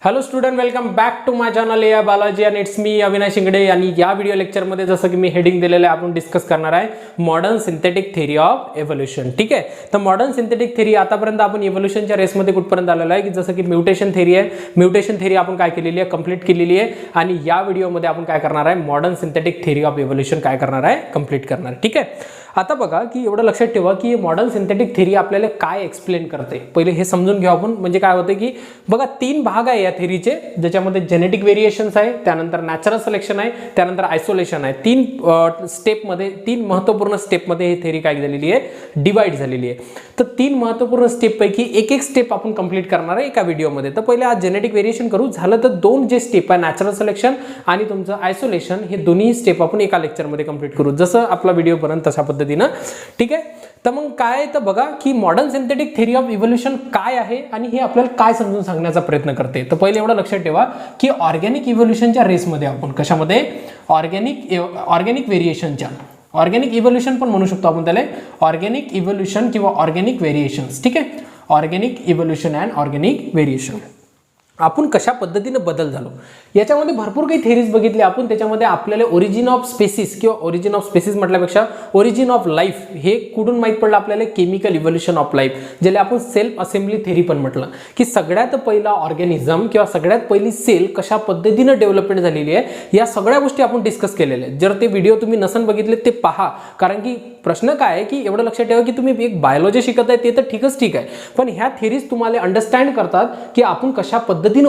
Hello student, welcome back to my channel A Balaji आणि it's मी अविनाश शिंगडे. आणि या व्हिडिओ लेक्चरमध्ये जसं की मी हेडिंग दिलेलं आहे, आपण डिस्कस करणार आहे मॉडर्न सिंथेटिक थेरी ऑफ एव्होल्यूशन. ठीक आहे, तर मॉडर्न सिंथेटिक थेरी आतापर्यंत आपण इव्होल्यूशनच्या रेसमध्ये कुठपर्यंत आलेलो आहे की जसं की म्युटेशन थेरी आहे. म्युटेशन थेरी आपण काय केलेली आहे, कंप्लीट केलेली आहे. आणि या व्हिडिओमध्ये आपण काय करणार आहे, मॉडर्न सिंथेटिक थेरी ऑफ एव्होल्यूशन काय करणार आहे, कंप्लीट करणार आहे. ठीक आहे, आता बघा की एवढं लक्षात ठेवा की मॉडर्न सिंथेटिक थेरी आपल्याला काय एक्सप्लेन करते. पहिले हे समजून घेऊ आपण. म्हणजे काय होतं की बघा, तीन भाग आहे या थेरीचे, ज्याच्यामध्ये जेनेटिक व्हेरिएशन्स आहे, त्यानंतर नॅचरल सिलेक्शन आहे, त्यानंतर आयसोलेशन आहे. तीन स्टेपमध्ये, तीन महत्त्वपूर्ण स्टेपमध्ये ही थेरी काय झालेली आहे, डिवाइड झालेली आहे. तर तीन महत्त्वपूर्ण स्टेपपैकी एक एक स्टेप आपण कंप्लीट करणार आहे एका व्हिडिओमध्ये. तर पहिले आज जेनेटिक व्हेरिएशन करू. झालं तर दोन जे स्टेप आहे, नॅचरल सिलेक्शन आणि तुमचं आयसोलेशन, हे दोन्ही स्टेप आपण एका लेक्चरमध्ये कंप्लीट करू, जसं आपला व्हिडिओ बनन तशा पद्धतीनं. ठीक आहे, तर मग काय तर बघा की modern synthetic theory of evolution काय आहे आणि हे आपल्याला काय समजून सांगण्याचा प्रयत्न करते. तर पहिले एवढं लक्षात ठेवा की ऑर्गॅनिक इव्होल्यूशनच्या रेसमध्ये आपण कशामध्ये, ऑर्गॅनिक व्हेरिएशनच्या, ऑर्गॅनिक इव्होल्यूशन पण म्हणू शकतो आपण त्याला, ऑर्गॅनिक इव्होल्यूशन किंवा ऑर्गॅनिक व्हेरिएशन्स. ठीक आहे, organic evolution and organic variation, आपण कशा पद्धतीने बदल झालो याच्यामध्ये भरपूर काही थेरीज बघितली आपण. त्याच्यामध्ये आपल्याला ओरिजिन ऑफ स्पेसिस किंवा ओरिजिन ऑफ स्पेसिस म्हटल्यापेक्षा ओरिजिन ऑफ लाईफ हे कुठून माहीत पडलं आपल्याला, केमिकल इव्होल्यूशन ऑफ लाईफ, ज्याला आपण सेल्फ असेंब्ली थेरी पण म्हटलं. की सगळ्यात पहिला ऑर्गॅनिझम किंवा सगळ्यात पहिली सेल कशा पद्धतीनं डेव्हलपमेंट झालेली आहे, या सगळ्या गोष्टी आपण डिस्कस केलेल्या आहेत. जर ते व्हिडिओ तुम्ही नसन बघितले ते पहा. कारण की प्रश्न काय आहे की एवढं लक्षात ठेवा की तुम्ही एक बायोलॉजी शिकत आहे ते तर ठीकच ठीक आहे, पण ह्या थेरीज तुम्हाला अंडरस्टँड करतात की आपण कशा पद्धतीने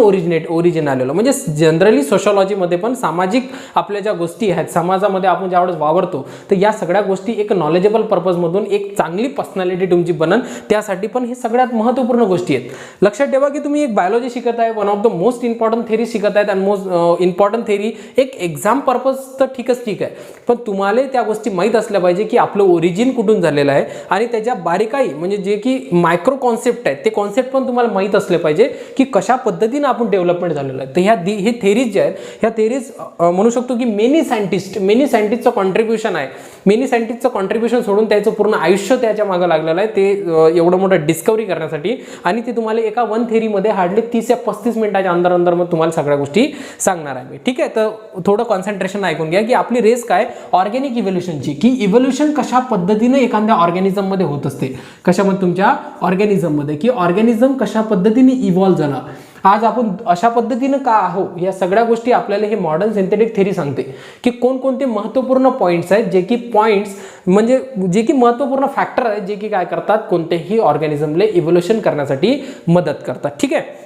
ओरिजिन आलेलो. म्हणजे जनरली सोशॉलॉजीमध्ये पण सामाजिक आपल्या ज्या गोष्टी आहेत, समाजामध्ये आपण ज्यावेळेस वावरतो, तर या सगळ्या गोष्टी एक नॉलेजेबल पर्पजमधून एक चांगली पर्सनॅलिटी तुमची बनन, त्यासाठी पण हे सगळ्यात महत्त्वपूर्ण गोष्टी आहेत. लक्षात ठेवा की तुम्ही एक बायोलॉजी शिकत आहे, one of the most important theory शिकत आहेत. आणि मोस्ट इम्पॉर्टंट थेरी एक एक्झाम पर्पज तर ठीकच ठीक आहे, पण तुम्हाला त्या गोष्टी माहीत असल्या पाहिजे की आपलं ओरिजिन कुठून झालेलं आहे आणि त्याच्या बारीकाई, म्हणजे जे की मायक्रो कॉन्सेप्ट आहेत, ते कॉन्सेप्ट पण तुम्हाला माहीत असले पाहिजे की कशा पद्धतीने आपण डेव्हलपमेंट झालेलं आहे. तर हे थेरीज जे आहेत, ह्या थेरीज म्हणू शकतो की मेनी सायंटिस्टचं कॉन्ट्रीब्युशन आहे. मेनी सायंटिस्टचं कॉन्ट्रीब्युशन सोडून त्याचं पूर्ण आयुष्य त्याच्या मागे लागलेलं आहे, ते एवढं मोठं डिस्कवरी करण्यासाठी. आणि ते तुम्हाला एका वन थेरीमध्ये हार्डली 30 या 35 मिनिटाच्या अंदर मग तुम्हाला सगळ्या गोष्टी सांगणार आहे मी. ठीक आहे, तर थोडं कॉन्सन्ट्रेशन ऐकून घ्या की आपली रेस काय, ऑर्गॅनिक इव्होल्यूशनची, की इव्होल्यूशन कशा पद्धतीने एखाद्या ऑर्गॅनिझममध्ये होत असते. कशामध्ये, तुमच्या ऑर्गॅनिझममध्ये, की ऑर्गॅनिझम कशा पद्धतीने इव्हॉल्व्ह झाला, आज आपण अशा पद्धतीनं का आहो, या सगळ्या गोष्टी आपल्याला हे मॉडर्न सिंथेटिक थेरी सांगते. की कोणकोणते महत्त्वपूर्ण पॉईंट्स आहेत, जे की पॉईंट्स म्हणजे जे की महत्त्वपूर्ण फॅक्टर आहेत, जे की काय करतात, कोणत्याही ऑर्गॅनिझमला इव्होल्यूशन करण्यासाठी मदत करतात. ठीक आहे,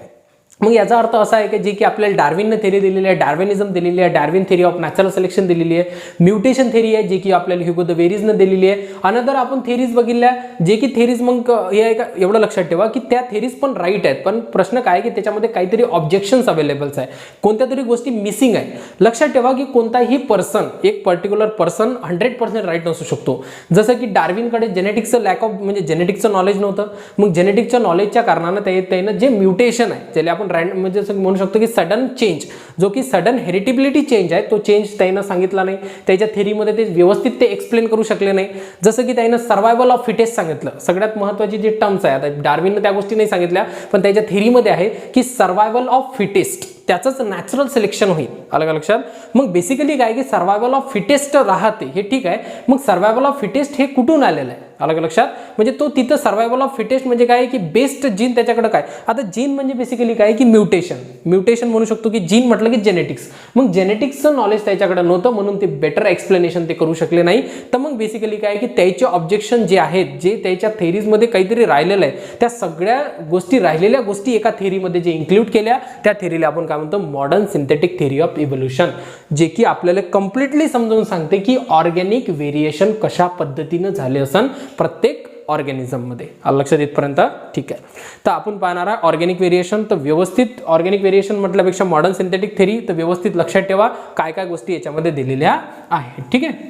मग याचा अर्थ असा आहे की जे की आपल्याला डार्विनने थेरी दिलेली आहे, डार्विनिझम दिलेली आहे, Darwin theory of natural selection दिलेली आहे, म्युटेशन थेरी आहे जे की आपल्याला ह्युगो द वेरीजने दिलेली आहे. अनदर आपण थेरीज बघितल्या, जे की थेरीज मग हे आहे का, एवढं लक्षात ठेवा की त्या थेरीज पण राईट आहेत, पण प्रश्न काय आहे की त्याच्यामध्ये काहीतरी ऑब्जेक्शन्स अवेलेबल्स आहे, कोणत्या तरी गोष्टी मिसिंग आहे. लक्षात ठेवा की कोणताही पर्सन, एक पर्टिक्युलर पर्सन 100% राईट नसू शकतो. जसं की डार्विनकडे जेनेटिक्सचं लॅक ऑफ, म्हणजे जेनेटिक्सचं नॉलेज नव्हतं. मग जेनेटिक्सच्या नॉलेजच्या कारणानं त्यानं जे म्युटेशन आहे, ज्याला आपण म्हणजे म्हणू शकतो की सडन चेंज, जो की सडन हेरिटेबिलिटी चेंज आहे, तो चेंज त्यानं सांगितला नाही. त्याच्या थेरीमध्ये ते व्यवस्थित ते एक्सप्लेन करू शकले नाही. जसं की त्यानं सर्वायवल ऑफ फिटेस्ट सांगितलं. सगळ्यात महत्त्वाची जी टर्म्स आहे, आता डार्विनने त्या गोष्टी नाही सांगितल्या, पण त्याच्या थेरीमध्ये आहे की सर्वायवल ऑफ फिटेस्ट, त्याचंच नॅचरल सिलेक्शन होईल. आलं का लक्षात? मग बेसिकली काय की सर्वायवल ऑफ फिटेस्ट राहते, हे ठीक आहे. मग सर्वायवल ऑफ फिटेस्ट हे कुठून आलेलं आहे, आलं का लक्षात? म्हणजे तो तिथं सर्वायवल ऑफ फिटेस्ट म्हणजे काय की बेस्ट जीन त्याच्याकडे काय. आता जीन म्हणजे बेसिकली काय की म्युटेशन म्हणू शकतो की जीन म्हटलं की जेनेटिक्स. मग जेनेटिक्सचं नॉलेज त्याच्याकडे नव्हतं, म्हणून ते बेटर एक्सप्लेनेशन ते करू शकले नाही. तर मग बेसिकली काय की त्याचे ऑब्जेक्शन जे आहेत, जे त्याच्या थेरीजमध्ये काहीतरी राहिलेलं आहे, त्या सगळ्या गोष्टी, राहिलेल्या गोष्टी एका थेरीमध्ये जे इन्क्लूड केल्या, त्या थेरीला आपण काय म्हणतो, modern synthetic theory of evolution, जे की आपल्याला कम्प्लिटली समजून सांगते की ऑर्गॅनिक व्हेरिएशन कशा पद्धतीनं झाले असन प्रत्येक ऑर्गॅनिझममध्ये. लक्षात येतपर्यंत ठीक आहे. तर आपण पाहणार आहे ऑर्गॅनिक व्हेरिएशन. तर व्यवस्थित ऑर्गॅनिक व्हेरिएशन म्हटल्यापेक्षा मॉडर्न सिंथेटिक थेरी, तर व्यवस्थित लक्षात ठेवा काय काय गोष्टी याच्यामध्ये दिलेल्या आहेत. ठीक आहे,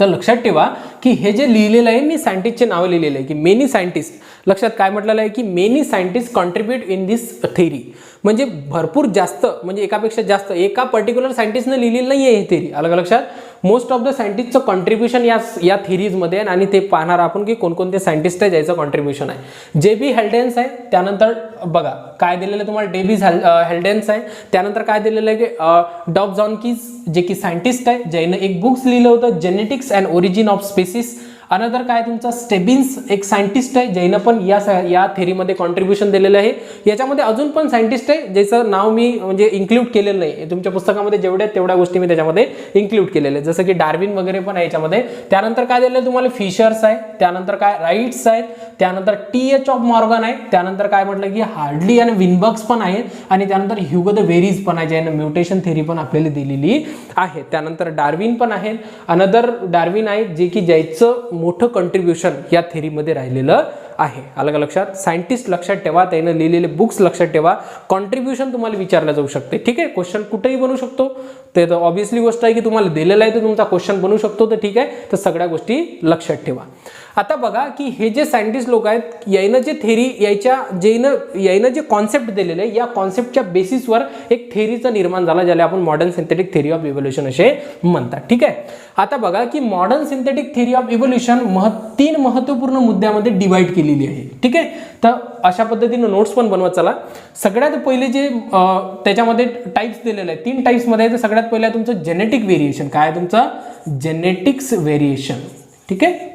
तर लक्षात ठेवा की हे जे लिहिलेलं आहे, मी सायंटिस्टचे नावं लिहिलेलं आहे की मेनी सायंटिस्ट. लक्षात काय म्हटलेलं आहे की many scientist contribute in this theory, म्हणजे भरपूर जास्त, म्हणजे एकापेक्षा जास्त, एका पर्टिक्युलर सायंटिस्टने लिहिलेलं नाही आहे ही थेरी. अलग लक्षात, मोस्ट ऑफ द सायंटिस्टचं कॉन्ट्रीब्युशन या थेरीजमध्ये आहे आणि ते पाहणार आपण की कोणकोणते सायंटिस्ट आहे ज्याचं कॉन्ट्रीब्युशन आहे. जे.बी. हेल्डेन्स आहे, त्यानंतर बघा काय दिलेलं आहे तुम्हाला, डेव्हिस हेल्डेन्स आहे, त्यानंतर काय दिलेलं आहे की डॉग जॉनकीज जे की सायंटिस्ट आहे, ज्यानं एक बुक्स लिहिलं होतं genetics and origin of species. Another काय तुमचा स्टेबिन्स एक सायंटिस्ट आहे ज्यानं पण या थेरीमध्ये कॉन्ट्रीब्युशन दिलेलं आहे. याच्यामध्ये अजून पण सायंटिस्ट आहे ज्याचं नाव मी म्हणजे इन्क्लूड केलेलं नाही, तुमच्या पुस्तकामध्ये जेवढ्या तेवढ्या गोष्टी मी त्याच्यामध्ये इन्क्लूड केलेल्या आहेत, जसं की डार्विन वगैरे पण आहे याच्यामध्ये. त्यानंतर काय दिलेलं आहे तुम्हाला, फिशर्स आहे, त्यानंतर काय राईट्स आहेत, त्यानंतर टी.एच. ऑफ मॉर्गन आहे, त्यानंतर काय म्हटलं की हार्डली आणि विनबर्ग्स पण आहेत, आणि त्यानंतर ह्युगो द वेरीज पण आहे ज्यानं म्युटेशन थेरी पण आपल्याला दिलेली आहे. त्यानंतर डार्विन पण आहे, अनदर डार्विन आहे जे की ज्याचं मोठं कॉन्ट्रीब्युशन या थेरीमध्ये राहिलेलं आहे. अलग लक्षात, सायंटिस्ट लक्षात ठेवा, त्याने लिहिलेले बुक्स लक्षात ठेवा, कॉन्ट्रीब्युशन तुम्हाला विचारलं जाऊ शकते. ठीक आहे, क्वेश्चन कुठेही बनू शकतो, ते तर ऑब्विसली गोष्ट आहे की तुम्हाला दिलेलं आहे तर तुमचा क्वेश्चन बनू शकतो, तर ठीक आहे, तर सगळ्या गोष्टी लक्षात ठेवा. आता बघा की हे जे सायंटिस्ट लोक आहेत यानं जे थेरी यानं जे कॉन्सेप्ट दिलेले आहे, या कॉन्सेप्टच्या बेसिसवर एक थेरीचा निर्माण झाला ज्याला आपण modern synthetic theory of evolution असे म्हणतात. ठीक आहे, आता बघा की modern synthetic theory of evolution 3 महत्त्वपूर्ण मुद्द्यामध्ये डिवाइड केलेली आहे. ठीक आहे, तर अशा पद्धतीने नोट्स पण बनवत चला. सगळ्यात पहिले जे त्याच्यामध्ये टाइप्स दिलेले आहेत 3 टाइप्समध्ये आहे. तर सगळ्यात पहिला आहे तुमचं जेनेटिक व्हेरिएशन. काय आहे तुमचं जेनेटिक्स व्हेरिएशन. ठीक आहे,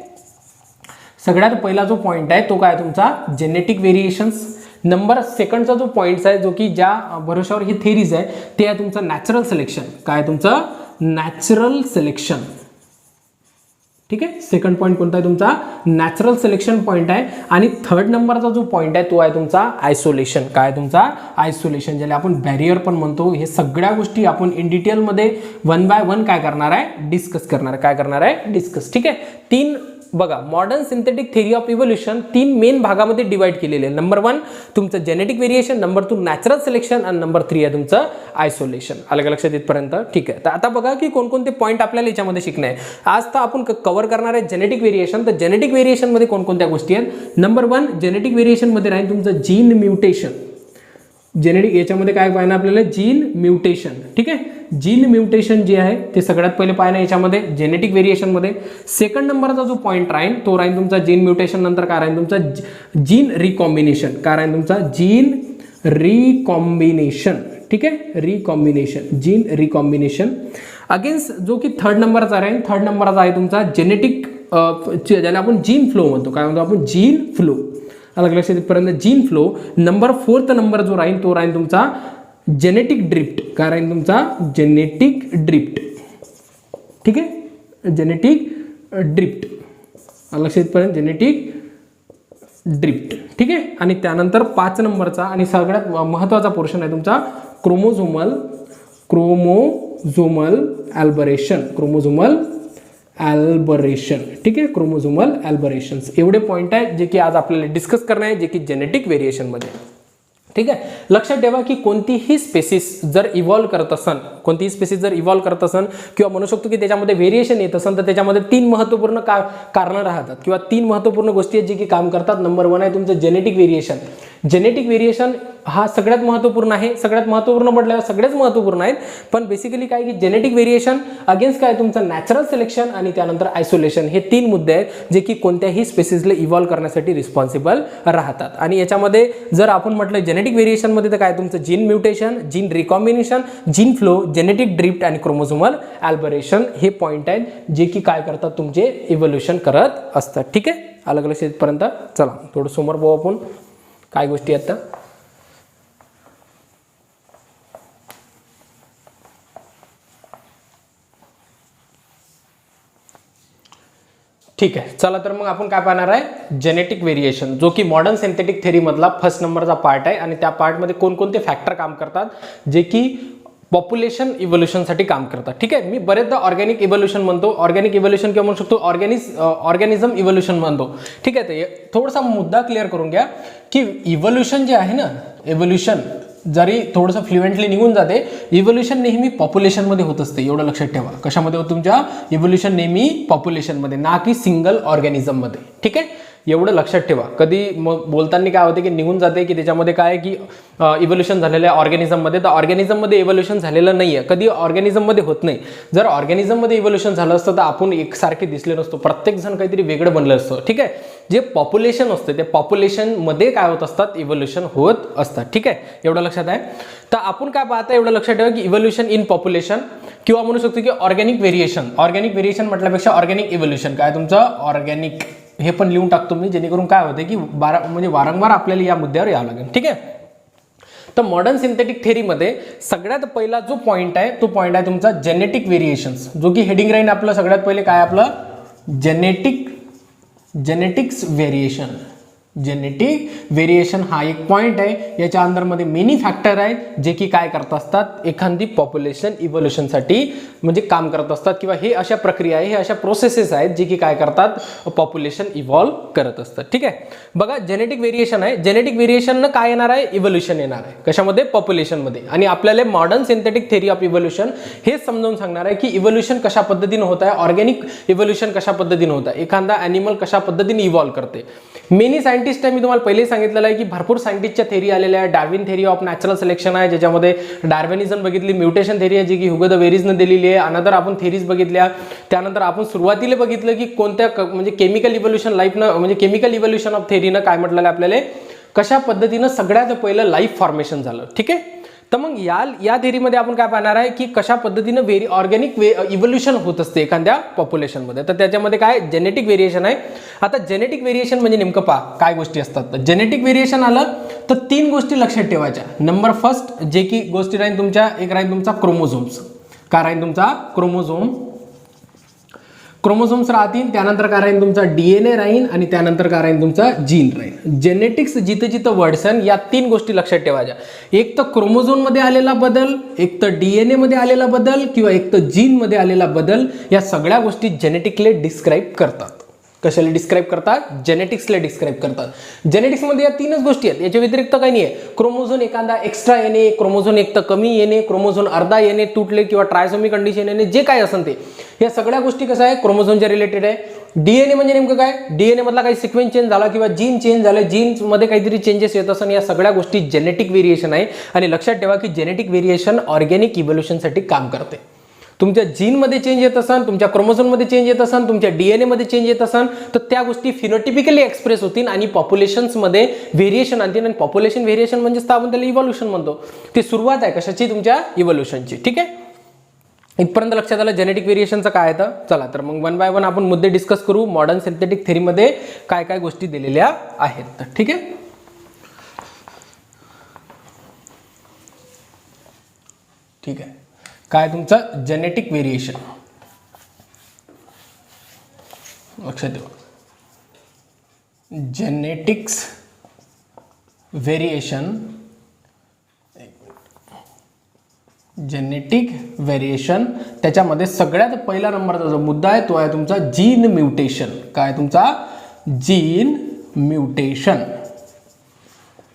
सगळ्यात पहिला जो पॉइंट आहे तो काय तुमचा जेनेटिक व्हेरिएशन्स. नंबर सेकंडचा जो पॉइंट आहे जो की ज्या भरोशावर ही थेरीज आहे ते आहे तुमचं नॅचरल सिलेक्शन. काय तुमचं नॅचरल सिलेक्शन. ठीक आहे, सेकंड पॉइंट कोणता आहे तुमचा नॅचरल सिलेक्शन पॉइंट आहे. आणि थर्ड नंबरचा जो पॉइंट आहे तो आहे तुमचा आयसोलेशन. काय तुमचा आयसोलेशन, ज्याला आपण बॅरियर पण म्हणतो. हे सगळ्या गोष्टी आपण इन डिटेलमध्ये 1 बाय 1 काय करणार आहे डिस्कस करणार आहे. काय करणार आहे डिस्कस. ठीक आहे, 3 बघा modern synthetic theory of evolution 3 main भागामध्ये डिवाइड केलेले आहे. नंबर 1 तुमचं genetic variation, number 2 natural selection, आणि नंबर 3 आहे तुमचं आयसोलेशन. अलग लक्षात येतपर्यंत. ठीक आहे, तर आता बघा की कोणकोणते पॉईंट आपल्याला याच्यामध्ये शिकणे आहे. आज तर आपण कव्हर करणार आहे जेनेटिक व्हेरिएशन. तर जेनेटिक व्हेरिएशन मध्ये कोणकोणत्या गोष्टी आहेत. नंबर 1 जेनेटिक व्हेरिएशन मध्ये राहील तुमचं जीन म्युटेशन. जेनेटिक याच्यामध्ये काय पाहिजे आपल्याला जीन म्युटेशन. ठीक आहे, जीन म्युटेशन जे आहे ते सगळ्यात पहिले पाहिजे याच्यामध्ये जेनेटिक व्हेरिएशन मध्ये. सेकंड नंबरचा जो पॉईंट राहील तो राहील तुमचा जीन म्युटेशन. नंतर काय राहील तुमचा जीन रिकॉम्बिनेशन. काय राहील तुमचा जीन रिकॉम्बिनेशन. ठीक आहे, रिकॉम्बिनेशन, जीन रिकॉम्बिनेशन. अगेन्स्ट जो की थर्ड नंबरचा राहील, थर्ड नंबरचा आहे तुमचा जेनेटिक ज्याला आपण जीन फ्लो म्हणतो. काय म्हणतो आपण जीन फ्लो. अलग लक्षात येतपर्यंत जीन फ्लो. नंबर 4 नंबर जो राहील तो राहील तुमचा जेनेटिक ड्रिफ्ट. काय राहील तुमचा जेनेटिक ड्रिफ्ट. ठीक आहे, जेनेटिक ड्रिफ्ट. लक्षात येतपर्यंत जेनेटिक ड्रिफ्ट. ठीक आहे, आणि त्यानंतर 5 नंबरचा आणि सगळ्यात महत्त्वाचा पोर्शन आहे तुमचा क्रोमोझोमल ॲल्बरेशन. क्रोमोझोमल ॲल्बरेशन. ठीक आहे, क्रोमोझोमल ॲल्बरेशन्स. एवढे पॉईंट आहेत जे की आज आपल्याला डिस्कस करणार आहे जे की जेनेटिक व्हेरिएशनमध्ये. ठीक आहे, लक्षात ठेवा की कोणतीही स्पेसिस जर इव्हॉल्व करत असन, कोणतीही स्पेसिस जर इव्हॉल्व करत असन किंवा म्हणू शकतो की त्याच्यामध्ये व्हेरिएशन येत असेल तर त्याच्यामध्ये 3 महत्त्वपूर्ण कारणं राहतात किंवा 3 महत्त्वपूर्ण गोष्टी आहेत जे की काम करतात. नंबर 1 आहे तुमचं जेनेटिक व्हेरिएशन. जेनेटिक व्हेरिएशन हा सगळ्यात महत्त्वपूर्ण आहे. सगळ्यात महत्त्वपूर्ण म्हटल्यावर सगळेच महत्त्वपूर्ण आहेत, पण बेसिकली काय की जेनेटिक व्हेरिएशन अगेन्स्ट काय तुमचं नॅचरल सिलेक्शन आणि त्यानंतर आयसोलेशन. हे 3 मुद्दे आहेत जे की कोणत्याही स्पेसिसला इव्हॉल्व करण्यासाठी रिस्पॉन्सिबल राहतात. आणि याच्यामध्ये जर आपण म्हटलं जेनेटिक व्हेरिएशन मध्ये तर काय तुमचं gene mutation, gene recombination, gene flow, genetic drift आणि क्रोमोझोमल ॲल्बरेशन हे पॉईंट आहेत जे की काय करतात तुमचे इव्होल्युशन करत असतात. ठीक आहे, अलग अलग शेतपर्यंत. चला थोडं समोर बघू आपण काय गोष्टी आहेत. ठीक आहे, चला तर मग आपण काय पाहणार आहे जेनेटिक व्हेरिएशन, जो की मॉडर्न सिंथेटिक थेरी मधला फर्स्ट नंबरचा पार्ट आहे. आणि त्या पार्टमध्ये कोणकोणते फॅक्टर काम करतात जे की पॉप्युलेशन इव्होल्युशनसाठी काम करतात. ठीक आहे, मी बरेचदा ऑर्गॅनिक इव्होल्युशन म्हणतो, ऑर्गॅनिक इव्होल्युशन किंवा म्हणू शकतो ऑर्गॅनिझम इव्होल्युशन म्हणतो. ठीक आहे, तर थोडासा मुद्दा क्लिअर करून घ्या की इव्होल्युशन जे आहे ना, इव्होल्युशन जरी थोडंसं फ्लुएंटली निघून जाते, इव्होल्युशन नेहमी पॉप्युलेशनमध्ये होत असते. एवढं लक्षात ठेवा. कशामध्ये होतं तुमच्या इव्होल्युशन नेहमी पॉप्युलेशनमध्ये, ना की सिंगल ऑर्गॅनिझममध्ये. ठीक आहे, एवढं लक्षात ठेवा. कधी मग बोलताना काय होते की निघून जाते की त्याच्यामध्ये काय आहे की इव्होल्युशन झालेलं आहे ऑर्गॅनिझममध्ये, तर ऑर्गॅनिझममध्ये इव्होल्युशन झालेलं नाही आहे, कधी ऑर्गॅनिझममध्ये होत नाही. जर ऑर्गॅनिझममध्ये इव्होल्युशन झालं असतं तर आपण एकसारखे दिसले नसतो, प्रत्येक जण काहीतरी वेगळं बनलं असतं. ठीक आहे, जे पॉप्युलेशन असते त्या पॉप्युलेशनमध्ये काय होत असतात, इव्होल्युशन होत असतात. ठीक आहे, एवढं लक्षात आहे. तर आपण काय पाहता एवढं लक्षात ठेवा की इव्होल्युशन इन पॉप्युलेशन किंवा म्हणू शकतो की ऑर्गॅनिक व्हेरिएशन. ऑर्गॅनिक व्हेरिएशन म्हटल्यापेक्षा ऑर्गॅनिक इव्होल्युशन काय तुमचं ऑर्गॅनिक हे पण लिहून टाकतो मी, जेणेकरून काय होते की म्हणजे वारंवार आपल्याला या मुद्द्यावर यावं लागेल. ठीक आहे, तर मॉडर्न सिंथेटिक थेरीमध्ये सगळ्यात पहिला जो पॉईंट आहे तो पॉईंट आहे तुमचा जेनेटिक व्हेरिएशन्स, जो की हेडिंग राहील आपलं सगळ्यात पहिले काय आपलं जेनेटिक्स व्हेरिएशन. जेनेटिक व्हेरिएशन हा एक पॉईंट आहे. याच्या अंदरमध्ये मेनी फॅक्टर आहेत जे की काय करत असतात, एखादी पॉप्युलेशन इव्होल्युशनसाठी म्हणजे काम करत असतात, किंवा हे अशा प्रक्रिया आहे, हे अशा प्रोसेसेस आहेत जे की काय करतात, पॉप्युलेशन इव्हॉल्व करत असतात. ठीक आहे, बघा जेनेटिक व्हेरिएशन आहे, जेनेटिक व्हेरिएशन काय येणार आहे, इव्होल्युशन येणार आहे. कशामध्ये, पॉप्युलेशनमध्ये. आणि आपल्याला modern synthetic theory of evolution हे समजावून सांगणार आहे की इव्होल्युशन कशा पद्धतीने होत आहे, ऑर्गॅनिक इव्होल्युशन कशा पद्धतीने होत आहे, एखादा ॲनिमल कशा पद्धतीने इव्हॉल्व करते. मेनी सायंटिस्ट आहे, मी तुम्हाला पहिले सांगितलेलं आहे की भरपूर सायंटिस्टच्या थेरी आलेल्या आहे. Darwin theory of natural selection आहे, ज्याच्यामध्ये डार्विनिझम बघितली, म्युटेशन थेरी आहे जी की ह्युगो द वेरीजनं दिलेली आहे. अनंतर आपण थेरीज बघितल्या. त्यानंतर आपण सुरुवातीला बघितलं की कोणत्या म्हणजे केमिकल इव्होल्युशन लाईफनं म्हणजे केमिकल इव्होल्युशन ऑफ थेरीनं काय म्हटलेलं आहे आपल्याला, कशा पद्धतीनं सगळ्यात पहिलं लाईफ फॉर्मेशन झालं. ठीक आहे, तर मग या थेरीमध्ये आपण काय पाहणार आहे की कशा पद्धतीनं ऑर्गॅनिक इव्होल्युशन होत असते एखाद्या पॉप्युलेशनमध्ये. तर त्याच्यामध्ये काय जेनेटिक व्हेरिएशन आहे. आता जेनेटिक व्हेरिएशन म्हणजे नेमकं पहा काय गोष्टी असतात. तर जेनेटिक व्हेरिएशन आलं तर 3 गोष्टी लक्षात ठेवायच्या. नंबर फर्स्ट जे की गोष्टी राहील तुमच्या, एक राहील तुमचा क्रोमोझोम्स. काय राहील तुमचा क्रोमोझोम्स राहतील. त्यानंतर काय राहील तुमचा DNA राहील, आणि त्यानंतर काय राहील तुमचा जीन राहील. जेनेटिक्स जिथं जिथं वर्डसन, या 3 गोष्टी लक्षात ठेवायच्या. एक तर क्रोमोझोम मध्ये आलेला बदल, एक तर DNA मध्ये आलेला बदल, किंवा एक तर जीन मध्ये आलेला बदल, या सगळ्या गोष्टी जेनेटिकली डिस्क्राईब करतात. कशाला डिस्क्राईब करतात, जेनेटिक्सला डिस्क्राईब करतात. जेनेटिक्समध्ये या 3च गोष्टी आहेत, याच्या व्यतिरिक्त काही नाही आहे. क्रोमोझोम एखादा एक्स्ट्रा येणे, क्रोमोझोम एक तर कमी येणे, क्रोमोझोम अर्धा येणे, तुटले किंवा ट्रायसोमी कंडिशन येणे, जे काय असेल ते, या सगळ्या गोष्टी कसं आहे क्रोमोझोमच्या रिलेटेड आहे. DNA म्हणजे नेमकं काय, DNA मधला काही सिक्वेन्स चेंज झाला किंवा जीन चेंज झालं, जीन्स मध्ये काहीतरी चेंजेस येत असं, या सगळ्या गोष्टी जेनेटिक व्हेरिएशन आहे. आणि लक्षात ठेवा की जेनेटिक व्हेरिएशन ऑर्गॅनिक इव्होल्युशनसाठी काम करते. तुमच्या जीनमध्ये चेंज येत असन, तुमच्या क्रोमोझोममध्ये चेंज येत असन, तुमच्या DNA मध्ये चेंज येत असन, तर त्या गोष्टी फिनोटिपिकली एक्सप्रेस होतील आणि पॉप्युलेशन्समध्ये व्हेरिएशन आणतील. आणि पॉप्युलेशन व्हेरिएशन म्हणजेच आपण त्याला इव्होल्युशन म्हणतो. ती सुरुवात आहे कशाची, तुमच्या इव्होल्युशनची. ठीक आहे, इथपर्यंत लक्षात आलं जेनेटिक व्हेरिएशनचं काय आहे. तर चला तर मग 1 बाय 1 आपण मुद्दे डिस्कस करू. मॉडर्न सिंथेटिक थेरीमध्ये काय काय गोष्टी दिलेल्या आहेत. तर ठीक आहे, ठीक आहे. काय तुमचं जेनेटिक व्हेरिएशन लक्षात ठेवा. जेनेटिक्स व्हेरिएशन, जेनेटिक व्हेरिएशन, त्याच्यामध्ये सगळ्यात पहिला नंबरचा जो मुद्दा आहे तो आहे तुमचा जीन म्युटेशन. काय तुमचा जीन म्युटेशन,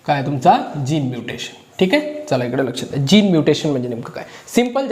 काय तुमचा जीन म्युटेशन. ठीक आहे, चला इकडे लक्षात द्या. जीन म्युटेशन म्हणजे नेमकं काय, सिंपल,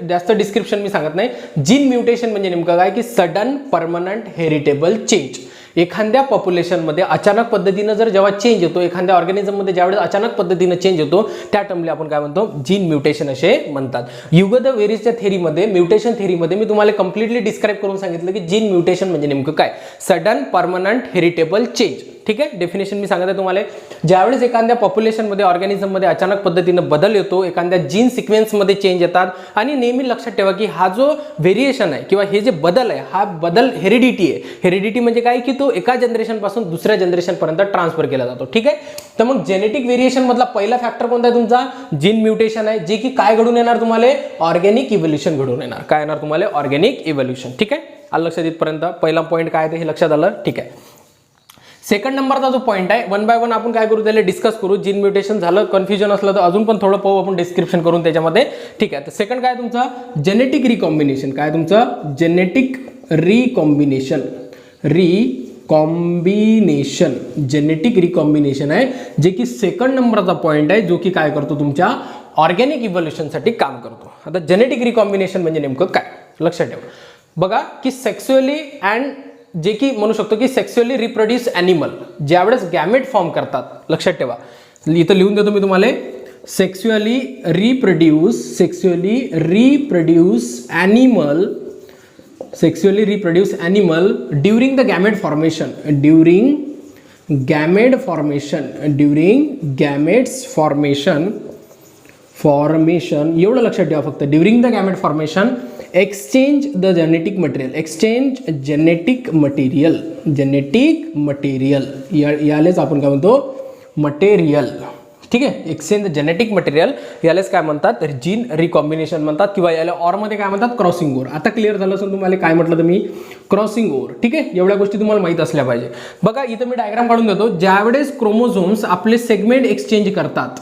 जास्त डिस्क्रिप्शन मी सांगत नाही. जीन म्युटेशन म्हणजे नेमकं काय की सडन परमनंट हेरिटेबल चेंज. एखाद्या पॉप्युलेशनमध्ये अचानक पद्धतीनं जेव्हा चेंज येतो, एखाद्या ऑर्गॅनिझममध्ये ज्यावेळेस अचानक पद्धतीनं चेंज येतो, त्या टर्मला आपण काय म्हणतो, जीन म्युटेशन असे म्हणतात. ह्युगो द वेरीजच्या थेरीमध्ये, म्युटेशन थेरीमध्ये मी तुम्हाला कम्प्लिटली डिस्क्राईब करून सांगितलं की जीन म्युटेशन म्हणजे नेमकं काय, सडन परमनंट हेरिटेबल चेंज. ठीक आहे, डेफिनेशन मी सांगत आहे तुम्हाला. ज्यावेळेस एखाद्या पॉप्युलेशनमध्ये ऑर्गॅनिझममध्ये अचानक पद्धतीनं बदल येतो, एखाद्या जीन सिक्वेन्समध्ये चेंज येतात, आणि नेहमी लक्षात ठेवा की हा जो व्हेरिएशन आहे किंवा हे जे बदल आहे, हा बदल हेरिडिटी आहे. हेरिडिटी म्हणजे काय की तो एका जनरेशन पासून दुसऱ्या जनरेशन पर्यंत ट्रान्सफर केला जातो. ठीक आहे, तर मग जेनेटिक व्हेरिएशन मधला पहिला फॅक्टर कोणता आहे तुमचा, जीन म्युटेशन आहे, जे की काय घडून येणार तुम्हाला, ऑर्गॅनिक इव्होल्युशन घडून येणार. काय येणार तुम्हाला, ऑर्गॅनिक इव्होल्युशन. ठीक आहे, आलं लक्षात इथपर्यंत. पहिला पॉईंट काय आहे हे लक्षात आलं. ठीक आहे, सेकंड नंबरचा जो पॉईंट आहे, 1 बाय 1 आपण काय करू, त्याला डिस्कस करू. जीन म्युटेशन झालं, कन्फ्युजन असलं तर अजून पण थोडं पाहू आपण डिस्क्रिप्शन करून त्याच्यामध्ये. ठीक आहे, तर सेकंड काय तुमचा जेनेटिक रिकॉम्बिनेशन. काय तुमचं जेनेटिक रिकॉम्बिनेशन, जेनेटिक रिकॉम्बिनेशन आहे, जे की सेकंड नंबरचा पॉईंट आहे, जो की काय करतो तुमच्या ऑर्गॅनिक इव्होल्युशनसाठी काम करतो. आता जेनेटिक रिकॉम्बिनेशन म्हणजे नेमकं काय लक्षात ठेवा. बघा की सेक्सुअली अँड जे की म्हणू शकतो की सेक्स्युअली रिप्रोड्यूस ॲनिमल ज्यावेळेस गॅमेट फॉर्म करतात, लक्षात ठेवा, इथं लिहून देतो मी तुम्हाला, sexually reproduce animal, sexually reproduce animal during the gamete formation, during gametes formation एवढं लक्षात ठेवा फक्त, during the gamete formation exchange genetic material यालेच आपण काय म्हणतो मटेरियल, ठीक आहे, एक्सचेंज जेनेटिक मटेरियल यालाच काय म्हणतात जीन रिकॉम्बिनेशन म्हणतात, किंवा याला ऑर मध्ये काय म्हणतात क्रॉसिंग ओव्हर. आता क्लिअर झालं असेल तुम्हाला काय म्हटलं तर मी क्रॉसिंग ओव्हर, ठीक आहे, एवढ्या गोष्टी तुम्हाला माहित असल्या पाहिजे. बघा इथं मी डायग्राम काढून देतो, ज्यावेळेस क्रोमोझोम्स आपले सेगमेंट एक्सचेंज करतात,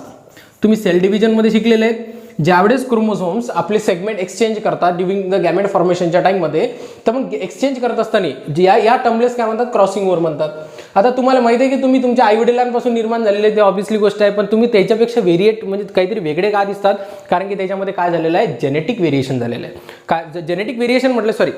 तुम्ही सेल डिव्हिजन मध्ये शिकलेले आहेत, ज्यावेळेस क्रोमोझोम्स आपले सेगमेंट एक्सचेंज करतात ड्युरिंग द गॅमेट फॉर्मेशनच्या टाइममध्ये, तर मग एक्सचेंज करत असताना या टर्मलेस काय म्हणतात क्रॉसिंग ओव्हर म्हणतात. आता तुम्हाला माहिती आहे की तुम्ही तुमच्या आई वडिलांपासून निर्माण झालेले ते ऑब्व्हियसली गोष्ट आहे, पण तुम्ही त्याच्यापेक्षा व्हेरिएट म्हणजे काहीतरी वेगळे का दिसतात, कारण की त्याच्यामध्ये काय झालेलं आहे जेनेटिक व्हेरिएशन झालेलं आहे. काय जेनेटिक व्हेरिएशन म्हटलं, सॉरी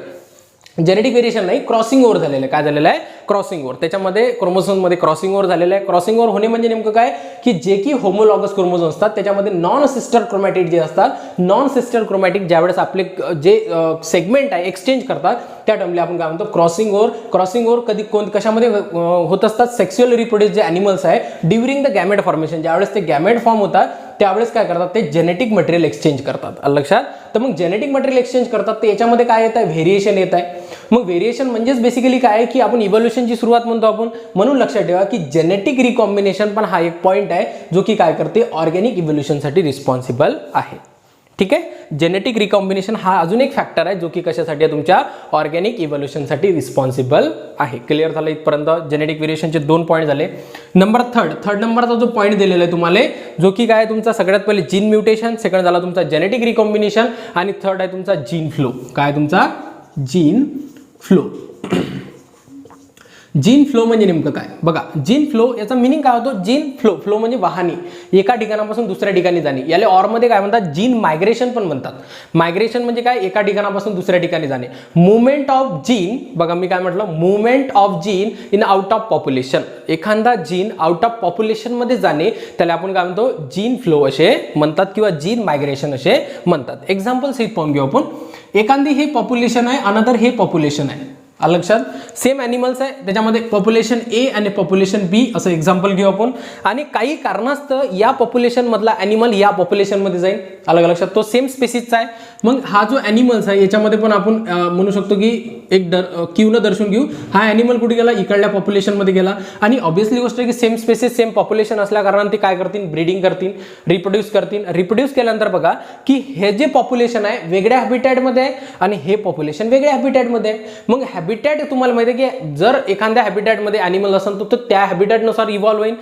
जेनेटिक व्हेरिएशन नाही, क्रॉसिंग ओव्हर झालेलं आहे. काय झालेलं आहे क्रॉसिंग ओव्हर, त्याच्यामध्ये क्रोमोझोममध्ये क्रॉसिंग ओव्हर झालेलं आहे. क्रॉसिंग ओव्हर होणे म्हणजे नेमकं काय की जे की होमोलॉगस क्रोमोझोम असतात त्याच्यामध्ये नॉन सिस्टर क्रोमॅटिड जे असतात, नॉन सिस्टर क्रोमॅटिक ज्यावेळेस आपले जे सेगमेंट आहे एक्सचेंज करतात त्या टर्मला आपण काय म्हणतो क्रॉसिंग ओव्हर. क्रॉसिंग ओव्हर कधी कशामध्ये होत असतात, सेक्स्युअल रिप्रोड्यूस जे ॲनिमल्स आहे ड्युरिंग द गॅमेट फॉर्मेशन, ज्यावेळेस ते गॅमेट फॉर्म होतात त्यावेळेस काय करतात ते जेनेटिक मटेरियल एक्सचेंज करतात, लक्षात. तर मग जेनेटिक मटेरियल एक्सचेंज करतात तर याच्यामध्ये काय येत आहे व्हेरिएशन येत आहे. मग व्हेरिएशन म्हणजेच बेसिकली काय आहे की आपण इव्होल्युशनची सुरुवात म्हणतो आपण, म्हणून लक्षात ठेवा की जेनेटिक रिकॉम्बिनेशन पण हा एक पॉईंट आहे जो की काय करते ऑर्गॅनिक इव्होल्युशनसाठी रिस्पॉन्सिबल आहे, ठीक आहे. जेनेटिक रिकॉम्बिनेशन हा अजून एक फॅक्टर आहे जो की कशासाठी आहे तुमच्या ऑर्गॅनिक इव्होल्युशनसाठी रिस्पॉन्सिबल आहे. क्लिअर झालं इथपर्यंत, जेनेटिक व्हेरिएशनचे 2 पॉईंट झाले. नंबर थर्ड नंबरचा जो पॉईंट दिलेला आहे तुम्हाला जो की काय तुमचा सगळ्यात पहिले जीन म्युटेशन, सेकंड झाला तुमचा जेनेटिक रिकॉम्बिनेशन आणि थर्ड आहे तुमचा जीन फ्लो. काय तुमचा जीन फ्लो. जीन फ्लो म्हणजे नेमकं काय बघा, जीन फ्लो याचा मिनिंग काय होतो, जीन फ्लो म्हणजे वाहने, एका ठिकाणापासून दुसऱ्या ठिकाणी जाणे, याला ऑर मध्ये काय म्हणतात जीन मायग्रेशन पण म्हणतात. मायग्रेशन म्हणजे काय एका ठिकाणापासून दुसऱ्या ठिकाणी जाणे. मुवमेंट ऑफ जीन, बघा मी काय म्हटलं movement of gene in out of population, एखादा जीन आउट ऑफ पॉप्युलेशन मध्ये जाणे त्याला आपण काय म्हणतो जीन फ्लो असे म्हणतात किंवा जीन मायग्रेशन असे म्हणतात. एक्झाम्पल सहित पाहून घेऊ आपण. एखादी हे पॉप्युलेशन आहे, अनदर हे पॉप्युलेशन आहे, लक्षात. सेम ॲनिमल्स आहे त्याच्यामध्ये पॉप्युलेशन ए आणि पॉप्युलेशन बी असं एक्झाम्पल घेऊ आपण, आणि काही कारणास्तव या पॉप्युलेशन मधला ॲनिमल या पॉप्युलेशन मध्ये जाईल, अलग लक्षात, तो सेम स्पेसिसचा आहे. मग हा जो ॲनिमल्स आहे याच्यामध्ये पण आपण म्हणू शकतो की एक क्यूनं दर्शवून घेऊ, हा ॲनिमल कुठे गेला इकडल्या पॉप्युलेशन मध्ये गेला, आणि ऑब्व्हियसली गोष्ट आहे की सेम स्पेसिस सेम पॉप्युलेशन असल्या कारणाने ते काय करतील ब्रीडिंग करतील, रिप्रोड्यूस करतील. रिप्रोड्यूस केल्यानंतर बघा की हे जे पॉप्युलेशन आहे वेगळ्या हॅबिटॅटमध्ये आहे आणि हे पॉप्युलेशन वेगळ्या हॅबिटॅटमध्ये आहे. मग हॅबिटॅट तुम्हाला माहिती आहे की जर एखाद्या हॅबिटॅटमध्ये ॲनिमल असेल तर त्या हॅबिटॅटनुसार इव्हॉल्व्ह होईल,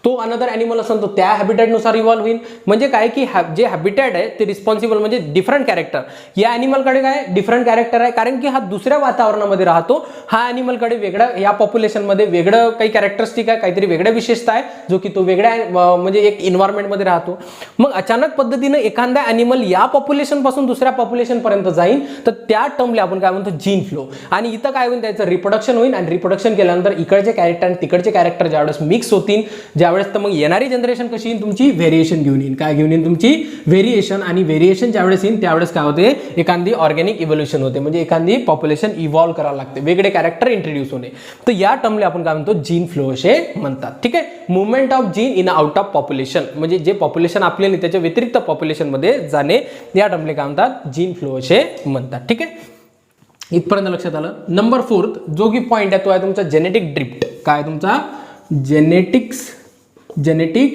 तो अनदर ॲनिमल असेल तो त्या हॅबिटॅटनुसार इव्हॉल्व्ह होईल. म्हणजे काय की जे हॅबिटॅट आहे ते रिस्पॉन्सिबल म्हणजे डिफरंट कॅरेक्टर, या ॲनिमलकडे काय डिफरंट कॅरेक्टर आहे कारण की हा दुसऱ्या वातावरणामध्ये राहतो, हा ॲनिमलकडे वेगळं या पॉप्युलेशनमध्ये वेगळं काही कॅरेक्टरिस्टिक आहे, काहीतरी वेगळ्या विशेषता आहे जो की तो वेगळ्या म्हणजे एक इन्व्हायरमेंटमध्ये राहतो. मग अचानक पद्धतीनं एखादा ॲनिमल या पॉप्युलेशन पासून दुसऱ्या पॉप्युलेशन पर्यंत जाईल तर त्या टर्मला आपण काय म्हणतो जीन फ्लो. आणि इथं काय होईल त्याचं रिप्रोडक्शन होईल, आणि रिप्रोडक्शन केल्यानंतर इकडचे कॅरेक्टर आणि तिकडचे कॅरेक्टर ज्यावेळेस मिक्स होतील ज्यावेळेस तर मग येणारी जनरेशन कशी येईल तुमची व्हेरिएशन घेऊन येईल. काय घेऊन येईल तुमची व्हेरिएशन, आणि व्हेरिएशन ज्यावेळेस येईल त्यावेळेस काय होते एखादी ऑर्गॅनिक इव्होल्युशन होते, म्हणजे एखादी पॉप्युलेशन इव्हॉल्व्ह करायला लागते, वेगळे कॅरेक्टर इंट्रोड्यूस होणे. तर या टर्मला आपण काय म्हणतो जीन फ्लो असे म्हणतात, ठीक आहे. Movement of gene in out of population म्हणजे जे पॉप्युलेशन आपल्याला त्याच्या व्यतिरिक्त पॉप्युलेशन मध्ये जाणे या टर्मला काय म्हणतात जीन फ्लो असे म्हणतात, ठीक आहे. इथपर्यंत लक्षात आलं. नंबर 4 जो की पॉईंट आहे तो आहे तुमचा जेनेटिक ड्रिफ्ट. काय तुमचा जेनेटिक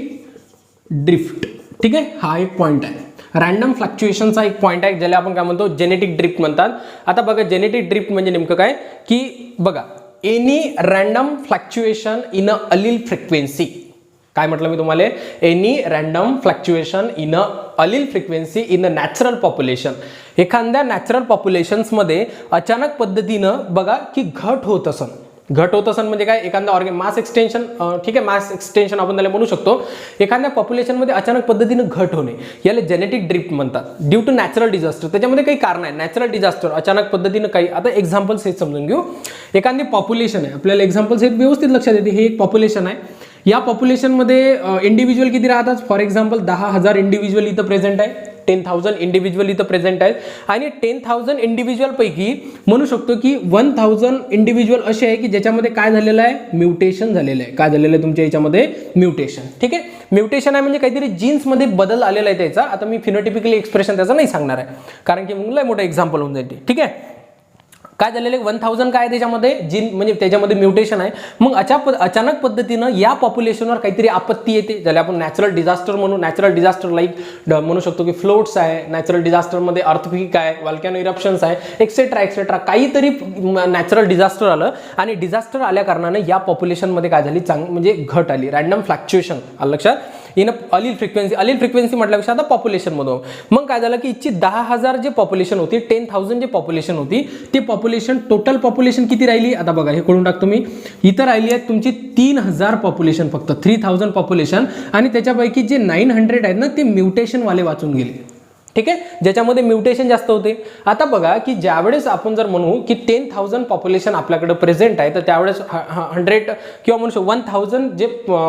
ड्रिफ्ट, ठीक आहे. हा एक पॉईंट आहे. रॅन्डम फ्लक्च्युएशनचा एक पॉईंट आहे ज्याला आपण काय म्हणतो जेनेटिक ड्रिफ्ट म्हणतात. आता बघा जेनेटिक ड्रिफ्ट म्हणजे नेमकं काय की बघा any random fluctuation in a allele frequency. काय म्हटलं मी तुम्हाला, any random fluctuation in a allele frequency in a natural population. एखाद्या नॅचरल पॉप्युलेशन्समध्ये अचानक पद्धतीनं बघा की घट होत असेल, घट होत असेल म्हणजे काय, एखादा मास एक्सटेन्शन, ठीक आहे, मास एक्सटेन्शन आपण त्याला म्हणू शकतो. एखाद्या पॉप्युलेशनमध्ये अचानक पद्धतीने घट होणे याला जेनेटिक ड्रिफ्ट म्हणतात, ड्यू टू नॅचरल डिझास्टर. त्याच्यामध्ये काही कारण आहे, नॅचरल डिझास्टर, अचानक पद्धतीने काही. आता एक्झाम्पल्स हे समजून घेऊ. एखादी पॉप्युलेशन आहे, आपल्याला एक्झाम्पल्स हे व्यवस्थित लक्षात येते. हे एक पॉप्युलेशन आहे. या पॉप्युलेशनमध्ये इंडिव्हिज्युअल किती राहतात, फॉर एक्झाम्पल 10,000 इंडिव्हिज्युअल इथं प्रेझेंट आहे, 10,000 इंडिव्हिज्युअल इथं प्रेझेंट आहेत. आणि 10,000 इंडिव्हिज्युअल पैकी म्हणू शकतो की 1,000 इंडिव्हिज्युअल असे आहे की ज्याच्यामध्ये काय झालेलं आहे, म्युटेशन झालेलं आहे. काय झालेलं आहे तुमच्या याच्यामध्ये, म्युटेशन. ठीक आहे, म्युटेशन आहे म्हणजे काहीतरी जीन्समध्ये बदल आलेला आहे त्याचा. आता मी फिनोटिपिकली एक्सप्रेशन त्याचं नाही सांगणार आहे, कारण की मग लय मोठं एक्झाम्पल होऊन जाईल. ठीक आहे, काय झालेलं आहे, 1,000 काय त्याच्यामध्ये जीन म्हणजे त्याच्यामध्ये म्युटेशन आहे. मग अचानक पद्धतीनं या पॉप्युलेशनवर काहीतरी आपत्ती येते, ज्याला आपण नॅचरल डिझास्टर म्हणू. नॅचरल डिझास्टर लाईक म्हणू शकतो की फ्लोट्स आहे, नॅचरल डिझास्टरमध्ये अर्थक्वेक आहे, व्हॉल्कॅनो इरप्शन्स आहे, एक्सेट्रा एक्सेट्रा. काहीतरी नॅचरल डिझास्टर आलं आणि डिझास्टर आल्या कारणाने या पॉप्युलेशनमध्ये काय झाली, म्हणजे घट आली, रॅन्डम फ्लॅक्च्युएशन आलं लक्षात. इन अलील फ्रिक्वेन्सी म्हटल्यापेक्षा आता पॉप्युलेशनमधून मग काय झालं की इथची 10,000 जे पॉप्युलेशन होती, 10,000 जे पॉप्युलेशन होती, ती पॉप्युलेशन, टोटल पॉप्युलेशन किती राहिली, आता बघा हे कळून टाकतो मी. इथं राहिली आहे तुमची 3,000 पॉप्युलेशन, फक्त 3,000 पॉप्युलेशन. आणि त्याच्यापैकी जे 900 आहेत ना, ते म्युटेशन वाले वाचून गेले. ठीक आहे, ज्याच्यामध्ये म्युटेशन जास्त होते. आता बघा की ज्यावेळेस आपण जर म्हणू की 10,000 पॉप्युलेशन आपल्याकडे प्रेझेंट आहे, तर त्यावेळेस 100 किंवा म्हणू 1,000 जे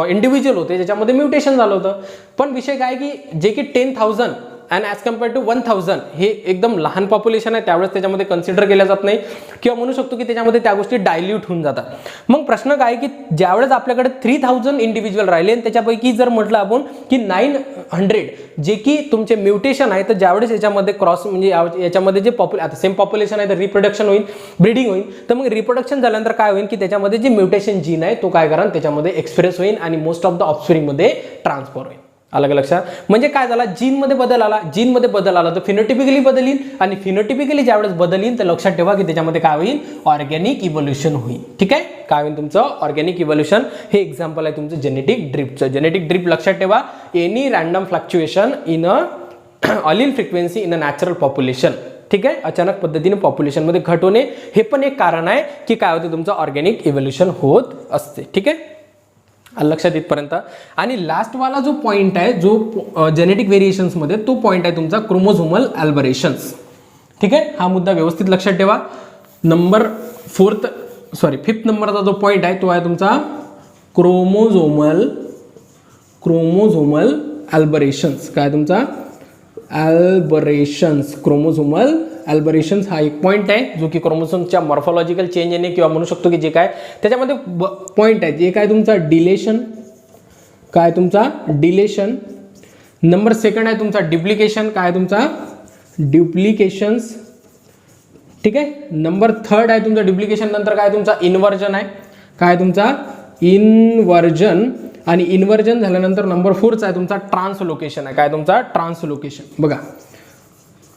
इंडिव्हिज्युअल होते ज्याच्यामध्ये म्युटेशन झालं होतं. पण विषय काय की जे की 10,000 अँड ॲज कम्पेअर्ड टू 1,000 हे एकदम लहान पॉप्युलेशन आहे, त्यावेळेस त्याच्यामध्ये कन्सिडर केल्या जात नाही, किंवा म्हणू शकतो की त्याच्यामध्ये त्या गोष्टी डायल्यूट होऊन जातात. मग प्रश्न काय की ज्यावेळेस आपल्याकडे 3,000 इंडिव्हिज्युअल राहिले आणि त्याच्यापैकी जर म्हटलं आपण की 900 जे की तुमचे म्युटेशन आहे, तर ज्यावेळेस याच्यामध्ये क्रॉस म्हणजे याच्यामध्ये जे आता सेम पॉप्युलेशन आहे तर रिप्रोडक्शन होईल, ब्रीडिंग होईल. तर मग रिप्रोडक्शन झाल्यानंतर काय होईल की त्याच्यामध्ये जे म्युटेशन जीन आहे तो काय करा त्याच्यामध्ये एक्सप्रेस होईल आणि मोस्ट ऑफ द ऑफस्प्रिंगमध्ये ट्रान्सफर होईल. अलग लक्षात, म्हणजे काय झाला, जीनमध्ये बदल आला तर फिनोटिपिकली बदल येईल, आणि फिनोटिपिकली ज्यावेळेस बदल येईल तर लक्षात ठेवा की त्याच्यामध्ये काय होईल, ऑर्गॅनिक इव्होल्युशन होईल. ठीक आहे, काय होईल तुमचं ऑर्गॅनिक इव्होल्युशन. हे एक्झाम्पल आहे तुमचं जेनेटिक ड्रिफ्टचं. जेनेटिक ड्रिफ्ट लक्षात ठेवा, any random fluctuation in a allele frequency in a natural population. ठीक आहे, अचानक पद्धतीने पॉप्युलेशनमध्ये घट होणे हे पण एक कारण आहे की काय होते, तुमचं ऑर्गॅनिक इव्होल्युशन होत असते. ठीक आहे, लक्षात इथपर्यंत. आणि लास्ट वाला जो पॉइंट आहे जो जेनेटिक व्हेरिएशन्समध्ये, तो पॉइंट आहे तुमचा क्रोमोझोमल अल्बरेशन्स. ठीक आहे, हा मुद्दा व्यवस्थित लक्षात ठेवा. फिफ्थ नंबरचा जो पॉइंट आहे तो आहे तुमचा क्रोमोझोमल अल्बरेशन्स. काय तुमचा क्रोमोझोमल अल्बरेशन्स हा एक पॉइंट आहे जो की क्रोमोझोमच्या मॉर्फोलॉजिकल चेंज येणे किंवा म्हणू शकतो की जे काय त्याच्यामध्ये पॉइंट आहे, जे काय तुमचा डिलेशन. नंबर सेकंड आहे तुमचा डुप्लिकेशन. काय तुमचा डुप्लिकेशन्स. ठीक आहे, नंबर थर्ड आहे तुमचा डुप्लिकेशन नंतर काय तुमचा इन्व्हर्जन आहे. काय तुमचा इन्व्हर्जन. आणि इन्व्हर्जन झाल्यानंतर नंबर 4चा आहे तुमचा ट्रान्सलोकेशन आहे. काय तुमचा ट्रान्सलोकेशन. बघा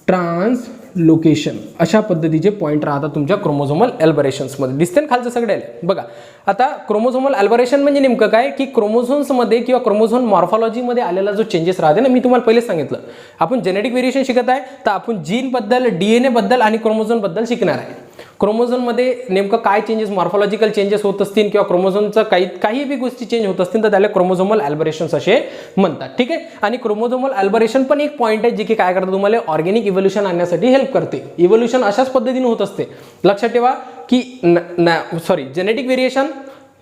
ट्रान्सलोकेशन अशा पद्धतीचे पॉईंट राहतात तुमच्या क्रोमोझोमल अल्बरेशन्समध्ये. दिसते ना खालचं सगळे. बघा आता क्रोमोझोमल अल्बरेशन म्हणजे नेमकं काय की क्रोमोझोम्समध्ये किंवा क्रोमोझोम मॉर्फॉलॉजीमध्ये आलेला जो चेंजेस राहते ना, मी तुम्हाला पहिले सांगितलं आपण जेनेटिक व्हेरिएशन शिकत आहे तर आपण जीनबद्दल, DNA बद्दल आणि क्रोमोझोमबद्दल शिकणार आहे. क्रोमोझोममध्ये नेमकं काय चेंजेस, मॉर्फॉलॉजिकल चेंजेस होत असतील किंवा क्रोमोझोमचं काही बी गोष्टी चेंज होत असतील तर त्याला क्रोमोझोमल अल्बरेशन्स असे म्हणतात. ठीक आहे, आणि क्रोमोझोमल अल्बरेशन पण एक पॉईंट आहे जे की काय करतं, तुम्हाला ऑर्गॅनिक इव्होल्युशन आणण्यासाठी हेल्प करते. इव्होल्युशन अशाच पद्धतीने होत असते. लक्षात ठेवा की जेनेटिक व्हेरिएशन,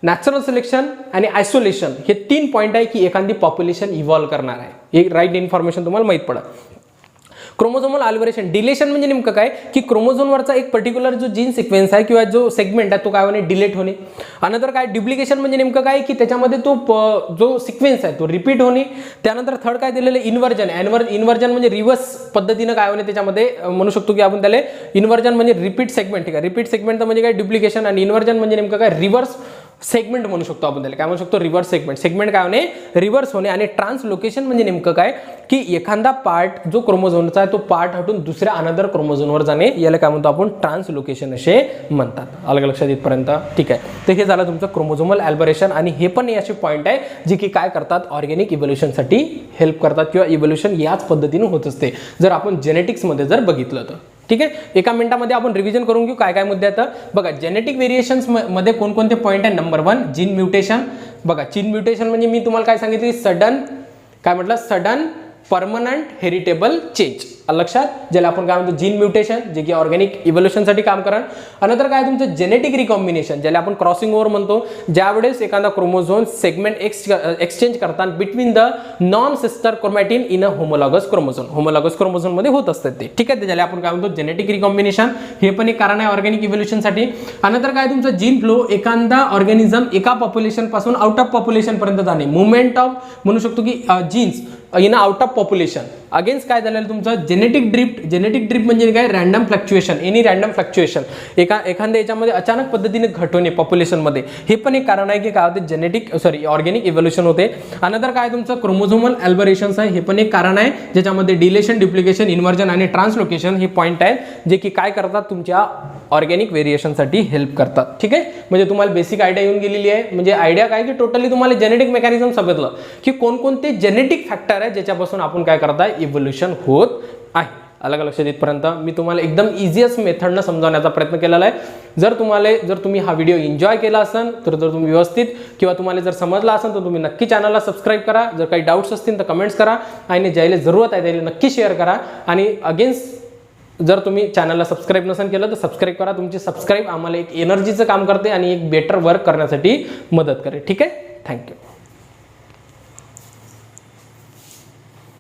नॅचरल सिलेक्शन आणि आयसोलेशन हे 3 पॉईंट आहे की एखादी पॉप्युलेशन इव्हॉल्व करणार आहे. एक राईट इन्फॉर्मेशन तुम्हाला माहित पडत. क्रोमोझोमल अल्बरेशन, डिलेशन म्हणजे नेमकं काय की क्रोमोझोमवरचा एक पर्टिक्युलर जो जीन सिक्वेन्स आहे किंवा जो सेगमेंट आहे तो काय होणे, डिलीट होणे. अनंतर काय डुप्लिकेशन म्हणजे नेमकं काय की त्याच्यामध्ये तो जो सिक्वेन्स आहे तो रिपीट होणे. त्यानंतर थर्ड काय दिलेलं इन्व्हर्जन. इन्व्हर्जन म्हणजे रिव्हर्स पद्धतीनं काय होणे, त्याच्यामध्ये म्हणू शकतो की आपण त्याला इन्व्हर्जन म्हणजे रिपीट सेगमेंट. ठीक आहे, रिपीट सेगमेंट म्हणजे काय डुप्लिकेशन, आणि इन्व्हर्जन म्हणजे नेमकं काय रिव्हर्स सेगमेंट म्हणू शकतो आपण त्याला. काय म्हणू शकतो, रिव्हर्स सेगमेंट काय होणे, रिव्हर्स होणे. आणि ट्रान्सलोकेशन म्हणजे नेमकं काय की एखादा पार्ट जो क्रोमोझोमचा आहे तो पार्ट हटून दुसऱ्या अनदर क्रोमोझोमवर जाणे, याला काय म्हणतो आपण ट्रान्सलोकेशन असे म्हणतात. अलग लक्षात इथपर्यंत. ठीक आहे, तर हे झालं तुमचं क्रोमोझोमल अल्बरेशन. आणि हे पण असे पॉईंट आहे जे की काय करतात, ऑर्गॅनिक इव्होल्युशनसाठी हेल्प करतात किंवा इव्होल्युशन याच पद्धतीने होत असते जर आपण जेनेटिक्समध्ये जर बघितलं तर. ठीक आहे, एका मिनिटामध्ये आपण रिव्हिजन करून घेऊ काय काय मुद्दे आहेत. बघा जेनेटिक व्हेरिएशन्स मध्ये कोणकोणते पॉईंट आहे. Number 1 gene mutation. बघा जीन म्युटेशन म्हणजे मी तुम्हाला काय सांगितले, सडन परमनंट हेरिटेबल चेंज लक्षात, ज्याला आपण काय म्हणतो जीन म्युटेशन, जे की ऑर्गॅनिक इव्होल्युशनसाठी काम करणार. अनंतर काय तुमचं जेनेटिक रिकॉम्बिनेशन, ज्याला आपण क्रॉसिंग ओव्हर म्हणतो, ज्यावेळेस एखादा क्रोमोझोम सेगमेंट एक्सचेंज करतात between the non sister chromatin in a homologous chromosome मध्ये होत असतात ते, ठीक आहे, ज्याला आपण काय म्हणतो जेनेटिक रिकॉम्बिनेशन. हे पण एक कारण आहे ऑर्गॅनिक इव्होल्युशनसाठी. अनंतर काय तुमचं जीन फ्लो, एखादा ऑर्गॅनिझम एका पॉप्युलेशन पासून आउट ऑफ पॉप्युलेशन पर्यंत जाणे, मुवमेंट ऑफ म्हणू शकतो की genes in out of population. Against काय झालेलं तुमचं जेनेटिक ड्रिफ्ट म्हणजे काय, random fluctuation, any random fluctuation, एखाद्या याच्यामध्ये अचानक पद्धतीने घट होणे पॉप्युलेशनमध्ये, हे पण एक कारण आहे की काय होते ऑर्गॅनिक इव्होल्युशन होते. अनंतर काय तुमचं क्रोमोझोमल अल्बरेशन्स आहे, हे पण एक कारण आहे ज्याच्यामध्ये डिलेशन, डुप्लिकेशन, इन्व्हर्जन आणि ट्रान्सलोकेशन हे पॉईंट आहेत जे की काय करतात तुमच्या ऑर्गॅनिक व्हेरिएशनसाठी हेल्प करतात. ठीक आहे, म्हणजे तुम्हाला बेसिक आयडिया येऊन गेलेली आहे. म्हणजे आयडिया काय की टोटली तुम्हाला जेनेटिक मेकॅनिझम समजलं की कोणकोणते जेनेटिक फॅक्टर आहे ज्याच्यापासून आपण काय करताय इव्होल्युशन होत आहे. अलग लक्षात येतपर्यंत मी तुम्हाला एकदम इझिएस्ट मेथडनं समजावण्याचा प्रयत्न केलेला आहे. जर तुम्ही हा व्हिडिओ एन्जॉय केला असेल तर तुम्ही व्यवस्थित किंवा तुम्हाला जर समजला असेल तर तुम्ही नक्की चॅनलला सबस्क्राईब करा. जर काही डाऊट्स असतील तर कमेंट्स करा आणि ज्याला जरूरत आहे त्याला नक्की शेअर करा. आणि अगेन्स्ट जर तुम्ही चॅनलला सबस्क्राईब नसेल केलं तर सबस्क्राईब करा. तुमची सबस्क्राईब आम्हाला एक एनर्जीचं काम करते आणि एक बेटर वर्क करण्यासाठी मदत करेल. ठीक आहे, थँक्यू.